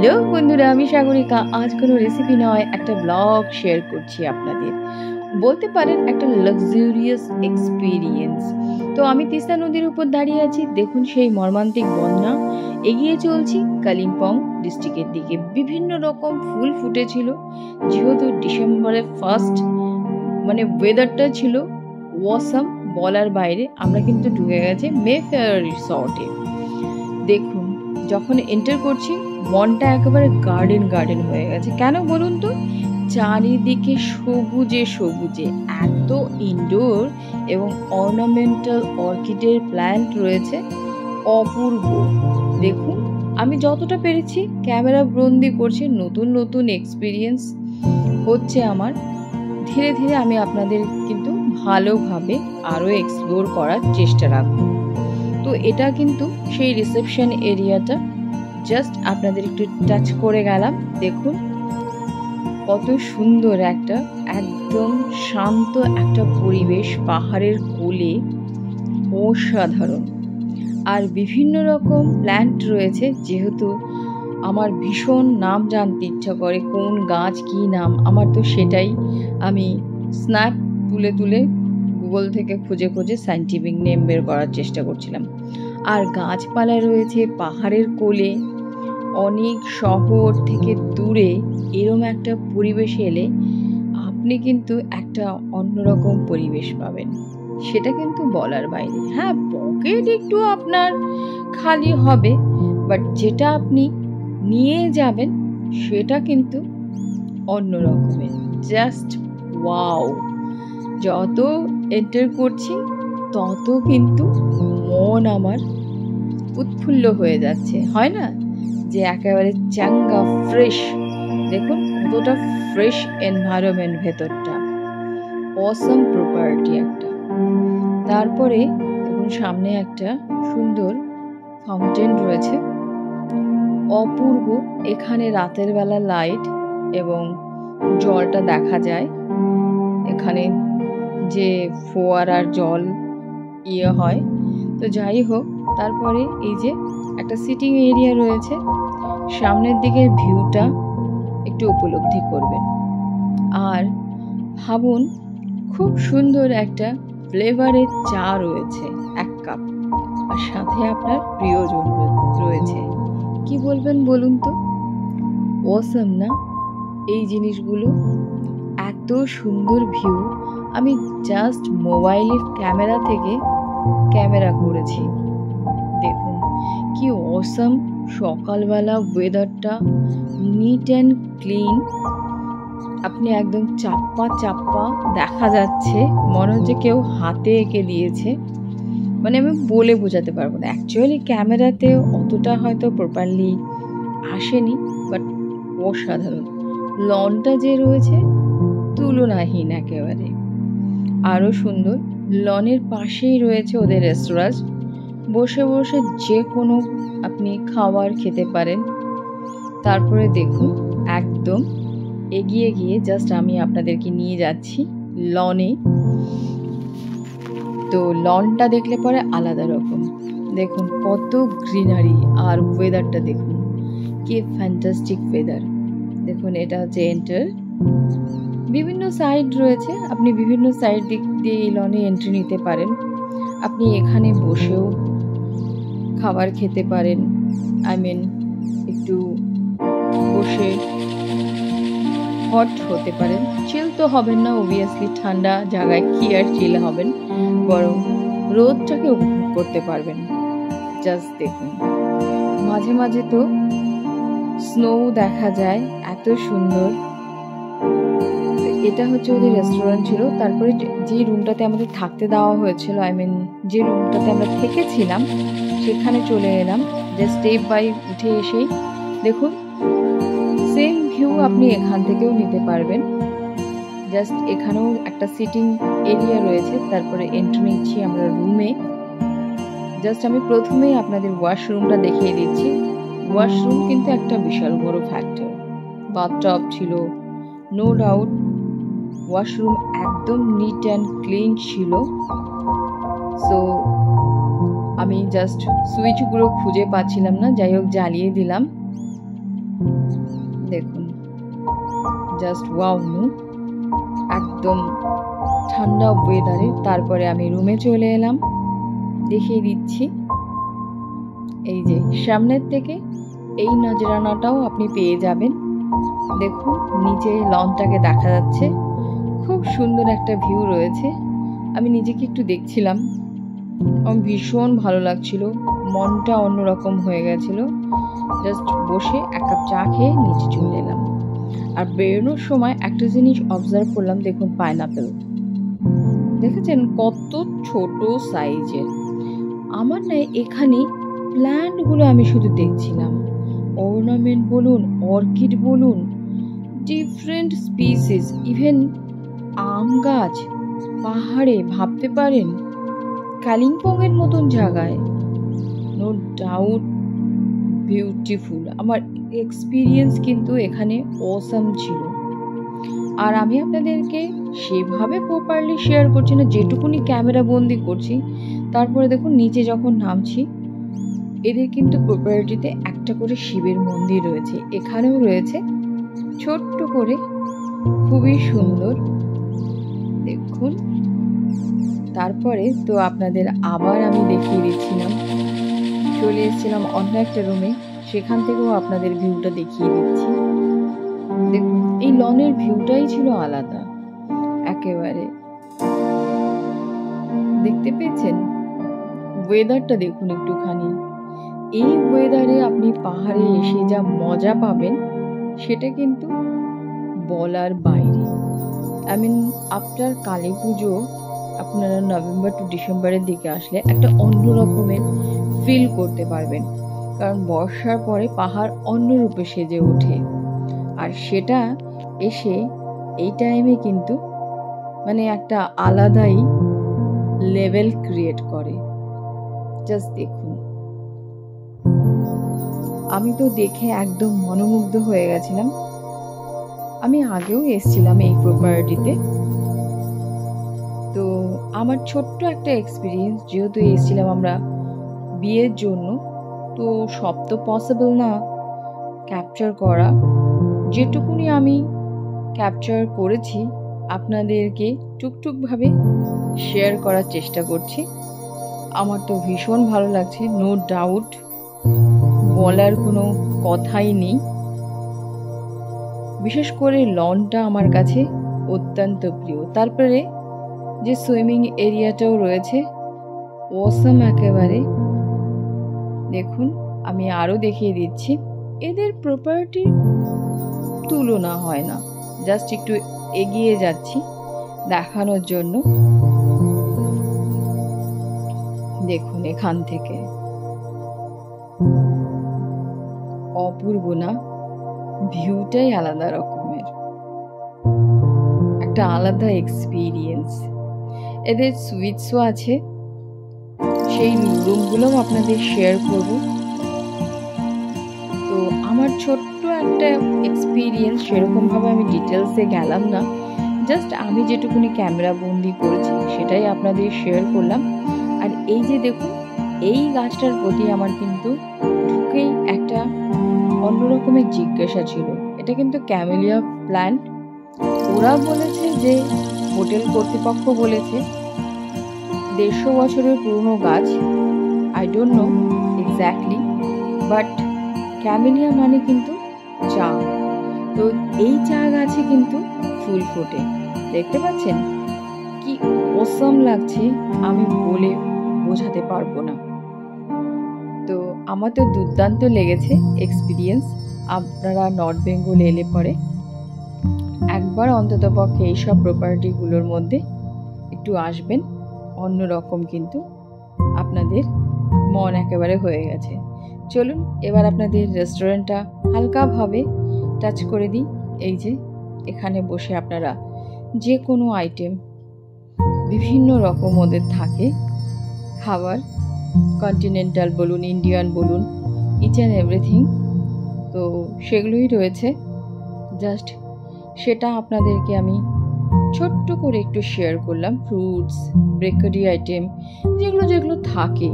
Hello বন্ধুরা, আমি সাগরিকা। আজ কোনো রেসিপি নয়, একটা ব্লগ শেয়ার করছি আপনাদের। বলতে পারেন একটা লাক্সারিয়াস এক্সপিরিয়েন্স। তো আমি তিস্তা নদীর উপর দাঁড়িয়ে আছি। দেখুন সেই মর্মান্তিক বন্যা। এগিয়ে চলছি কালিম্পং ডিস্ট্রিক্টের দিকে। বিভিন্ন রকম ফুল ফুটেছিল, যেহেতু ডিসেম্বরের ফার্স্ট, মানে ওয়েদারটা ছিল ওয়াসাম, বলার বাইরে। আমরা কিন্তু ঢুকে গেছে মেফেয়ার রিসর্টে। দেখুন, যখন এন্টার করছি মনটা একেবারে গার্ডেন হয়ে গেছে। কেন বলুন তো? চারিদিকে সবুজে সবুজে, এত ইনডোর এবং অর্নামেন্টাল অর্কিডের প্ল্যান্ট রয়েছে, অপূর্ব। দেখুন, আমি যতটা পেরেছি ক্যামেরা বন্দি করছি। নতুন নতুন এক্সপিরিয়েন্স হচ্ছে আমার। ধীরে ধীরে আমি আপনাদের কিন্তু ভালোভাবে আরও এক্সপ্লোর করার চেষ্টা রাখব। তো এটা কিন্তু সেই রিসেপশন এরিয়াটা, জাস্ট আপনাদের একটু টাচ করে গেলাম। দেখুন কত সুন্দর একটা, একদম শান্ত একটা পরিবেশ, পাহাড়ের কোলে, অসাধারণ। আর বিভিন্ন রকম প্ল্যান্ট রয়েছে, যেহেতু আমার ভীষণ নাম জানতে ইচ্ছা করে, কোন গাছ কী নাম। আমার তো সেটাই আমি স্ন্যাপ তুলে তুলে গুগল থেকে খুঁজে খুঁজে সায়েন্টিফিক নেম বের করার চেষ্টা করছিলাম। আর গাছপালা রয়েছে পাহাড়ের কোলে, অনেক শহর থেকে দূরে। এরম একটা পরিবেশে এলে আপনি কিন্তু একটা অন্যরকম পরিবেশ পাবেন, সেটা কিন্তু বলার বাইরে। হ্যাঁ, পকেট একটু আপনার খালি হবে, বাট যেটা আপনি নিয়ে যাবেন সেটা কিন্তু অন্য রকমের। Just wow! যত এন্টার করছি তত কিন্তু মন আমার উৎফুল্ল হয়ে যাচ্ছে, হয় না? যে একেবারে চাঙ্গা ফ্রেশ। দেখুন কতটা ফ্রেশ এনভায়রনমেন্ট ভেতরটা, অসম প্রপার্টি একটা। তারপরে দেখুন সামনে একটা সুন্দর ফাউন্টেন রয়েছে, অপূর্ব। এখানে রাতের বেলা লাইট এবং জলটা দেখা যায়। এখানে যে ফোয়ারার জল হয়। তো যাই হোক, তারপরে এই যে একটা সিটিং এরিয়া রয়েছে, সামনের দিকের ভিউটা একটু উপলব্ধি করবেন। আর ভাবুন, খুব সুন্দর একটা ফ্লেভারের চা রয়েছে, 1 কাপ। আর সাথে আপনার প্রিয়জন রয়েছে। কি বলবেন বলুন তো? অসাম না এই জিনিসগুলো? এত সুন্দর ভিউ। আমি জাস্ট মোবাইলের ক্যামেরা থেকে ক্যামেরা করেছি। দেখুন কি অসাম। সকালবেলা ওয়েদারটা নিট অ্যান্ড ক্লিন। আপনি একদম চাপ্পা চাপ্পা দেখা যাচ্ছে, মনে হচ্ছে কেউ হাতে এঁকে দিয়েছে। মানে আমি বলে বোঝাতে পারবো না। অ্যাকচুয়ালি ক্যামেরাতে অতটা হয়তো প্রপারলি আসেনি, বাট অসাধারণ। লনটা যে রয়েছে তুলনাহীন একেবারে, আরও সুন্দর। লনের পাশেই রয়েছে ওদের রেস্টুরেন্ট। বসে বসে যে কোনো আপনি খাবার খেতে পারেন। তারপরে দেখুন একদম এগিয়ে গিয়ে জাস্ট আমি আপনাদেরকে নিয়ে যাচ্ছি লনে। তো লনটা দেখলে পরে আলাদা রকম। দেখুন কত গ্রিনারি, আর ওয়েদারটা দেখুন কি ফ্যান্টাস্টিক ওয়েদার। দেখুন এটা হচ্ছে এন্টার। বিভিন্ন সাইড রয়েছে, আপনি বিভিন্ন সাইড দিক দিয়ে এই লনে এন্ট্রি নিতে পারেন। আপনি এখানে বসেও খাবার খেতে পারেন। একটু বসে হট হতে পারেন। চিল তো হবেন না, অবভিয়াসলি ঠান্ডা জায়গায় কি আর চিল হবেন, বরং রোদটাকে উপভোগ করতে পারবেন। জাস্ট দেখুন, মাঝে মাঝে তো স্নো দেখা যায়, এত সুন্দর। এটা হচ্ছে ওদের রেস্টুরেন্ট ছিল। তারপরে যে রুমটাতে আমাদের থাকতে দেওয়া হয়েছিল, যে রুমটাতে আমরা থেকেছিলাম, সেখানে চলে এলাম। যে স্টেপ বাই উঠে এসেই দেখুন সেম ভিউ আপনি এখান থেকেও নিতে পারবেন। জাস্ট এখানেও একটা সিটিং এরিয়া রয়েছে। তারপরে এন্ট্রি নিচ্ছি আমরা রুমে। জাস্ট আমি প্রথমেই আপনাদের ওয়াশরুমটা দেখিয়ে দিচ্ছি। ওয়াশরুম কিন্তু একটা বিশাল বড় ফ্যাক্টর। বাথটব ছিল, নো ডাউট। ওয়াশরুম একদম নিট অ্যান্ড ক্লিন ছিল। সো আমি জাস্ট সুইচগুলো খুঁজে পাচ্ছিলাম না, যাই হোক জ্বালিয়ে দিলাম। দেখুন, জাস্ট ওয়াও নো, একদম ঠান্ডা ওয়েদারে। তারপরে আমি রুমে চলে এলাম, দেখিয়ে দিচ্ছি। এই যে সামনের থেকে এই নজরানাটাও আপনি পেয়ে যাবেন। দেখুন নিচে লনটাকে দেখা যাচ্ছে, খুব সুন্দর একটা ভিউ রয়েছে। আমি নিজেকে একটু দেখছিলাম, আমার ভীষণ ভালো লাগছিল, মনটা অন্যরকম হয়ে গেছিল। জাস্ট বসে এক কাপ চা খেয়ে নিচে চলে এলাম। আর বেরোনোর সময় একটা জিনিস অবজার্ভ করলাম, দেখুন পাইনাপেল দেখেছেন কত ছোট সাইজের। আমার না এখানে প্ল্যান্টগুলো আমি শুধু দেখছিলাম, অর্নামেন্ট বলুন, অর্কিড বলুন, ডিফারেন্ট স্পিসিস, ইভেন আম গাছ পাহাড়ে, ভাবতে পারেন কালিম্পং এর মতন জায়গায়। No doubt beautiful. আমার এক্সপিরিয়েন্স কিন্তু এখানে অসাম ছিল। আর আমি আপনাদেরকে সেভাবে প্রপারলি শেয়ার করছি না, যেটুকুনি ক্যামেরা বন্দি করছি। তারপরে দেখুন নিচে যখন নামছি, এদের কিন্তু প্রপার্টিতে একটা করে শিবের মন্দির রয়েছে, এখানেও রয়েছে ছোট্ট করে, খুবই সুন্দর দেখুন। তারপরে তো আপনাদের আবার আমি দেখিয়ে দিচ্ছিলাম, চলে এসেছিলাম অন্য একটা রুমে, সেখান থেকেও আপনাদের ভিউটা দেখিয়ে দিচ্ছি। দেখুন এই লনের ভিউটাই ছিল আলাদা একেবারে, দেখতে পেয়েছেন। ওয়েদারটা দেখুন একটুখানি, এই ওয়েদারে আপনি পাহাড়ে এসে যা মজা পাবেন সেটা কিন্তু বলার বাইরে। আই মিন আফটার কালী পুজো আপনারা নভেম্বর টু ডিসেম্বরের দিকে আসলে একটা অন্য রকমের ফিল করতে পারবেন, কারণ বর্ষার পরে পাহাড় অন্য রূপে সেজে ওঠে। আর সেটা এসে এই টাইমে কিন্তু মানে একটা আলাদাই লেভেল ক্রিয়েট করে। জাস্ট দেখুন, আমি তো দেখে একদম মনোমুগ্ধ হয়ে গেছিলাম। আমি আগেও এসেছিলাম এই প্রপার্টিতে, তো আমার ছোট্ট একটা এক্সপিরিয়েন্স, যেহেতু এসেছিলাম আমরা বিয়ের জন্য, তো সব তো পসিবল না ক্যাপচার করা। যেটুকুনি আমি ক্যাপচার করেছি আপনাদেরকে টুকটুকভাবে শেয়ার করার চেষ্টা করছি। আমার তো ভীষণ ভালো লাগছে, নো ডাউট, বলার কোনো কথাই নেই। বিশেষ করে লনটা আমার কাছে অত্যন্ত প্রিয়। তারপরে যে সুইমিং এরিয়াটাও রয়েছে, অসাম একেবারে। দেখুন আমি আরও দেখিয়ে দিচ্ছি, এদের প্রপার্টির তুলনা হয় না। জাস্ট একটু এগিয়ে যাচ্ছি দেখানোর জন্য। দেখুন এখান থেকে অপূর্ব না, ভিউটাই আলাদা রকমের, একটা আলাদা এক্সপিরিয়েন্স। এদের সুইটসও আছে, সেই রুমগুলোও আপনাদের শেয়ার করব। তো আমার ছোট্ট একটা এক্সপিরিয়েন্স, সেরকমভাবে আমি ডিটেলসে গেলাম না, জাস্ট আমি যেটুকুনি ক্যামেরা বন্দি করেছি সেটাই আপনাদের শেয়ার করলাম। আর এই যে দেখুন, এই গাছটার প্রতি আমার কিন্তু ঢুকেই একটা অন্যরকমের জিজ্ঞাসা ছিল। এটা কিন্তু ক্যামেলিয়া প্ল্যান্ট। ওরা বলেছে যে, হোটেল কর্তৃপক্ষ বলেছে 150 বছরের পুরনো গাছ। I don't know exactly, but camellia মানে কিন্তু চা। তো এই চা গাছে কিন্তু ফুল ফোটে, দেখতে পাচ্ছেন কি অসাম লাগছে, আমি বলে বোঝাতে পারবো না। তো আমার তো দুর্দান্ত লেগেছে এক্সপিরিয়েন্স। আপনারা নর্থ বেঙ্গল এলে পরে একবার অন্তত পক্ষে এইসব প্রপার্টিগুলোর মধ্যে একটু আসবেন, অন্যরকম কিন্তু আপনাদের মন একেবারে হয়ে গেছে। চলুন এবার আপনাদের রেস্টুরেন্টটা হালকাভাবে টাচ করে দিই। এই যে এখানে বসে আপনারা যে কোনো আইটেম, বিভিন্ন রকম ওদের থাকে খাবার, কন্টিনেন্টাল বলুন, ইন্ডিয়ান বলুন, ইচ অ্যান্ড এভরিথিং, তো সেগুলোই রয়েছে। জাস্ট সেটা আপনাদেরকে আমি ছোট্ট করে একটু শেয়ার করলাম। ফ্রুটস, বেকারি আইটেম, যেগুলো যেগুলো থাকে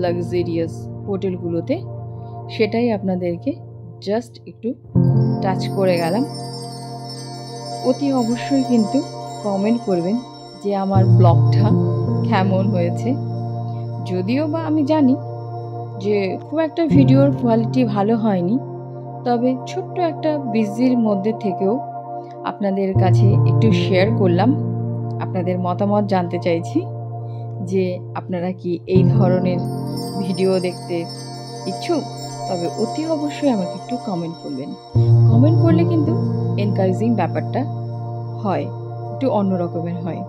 লাক্সারিয়াস হোটেলগুলোতে, সেটাই আপনাদেরকে জাস্ট একটু টাচ করে গেলাম। অতি অবশ্যই কিন্তু কমেন্ট করবেন যে আমার ব্লগটা কেমন হয়েছে। যদিও বা আমি জানি যে খুব একটা ভিডিওর কোয়ালিটি ভালো হয়নি, তবে ছোট্ট একটা বিজির মধ্যে থেকেও আপনাদের কাছে একটু শেয়ার করলাম। আপনাদের মতামত জানতে চাইছি যে আপনারা কি এই ধরনের ভিডিও দেখতে ইচ্ছুক? তবে অতি অবশ্যই আমাকে একটু কমেন্ট করবেন। কমেন্ট করলে কিন্তু এনকারেজিং ব্যাপারটা হয়, একটু অন্য রকমের হয়।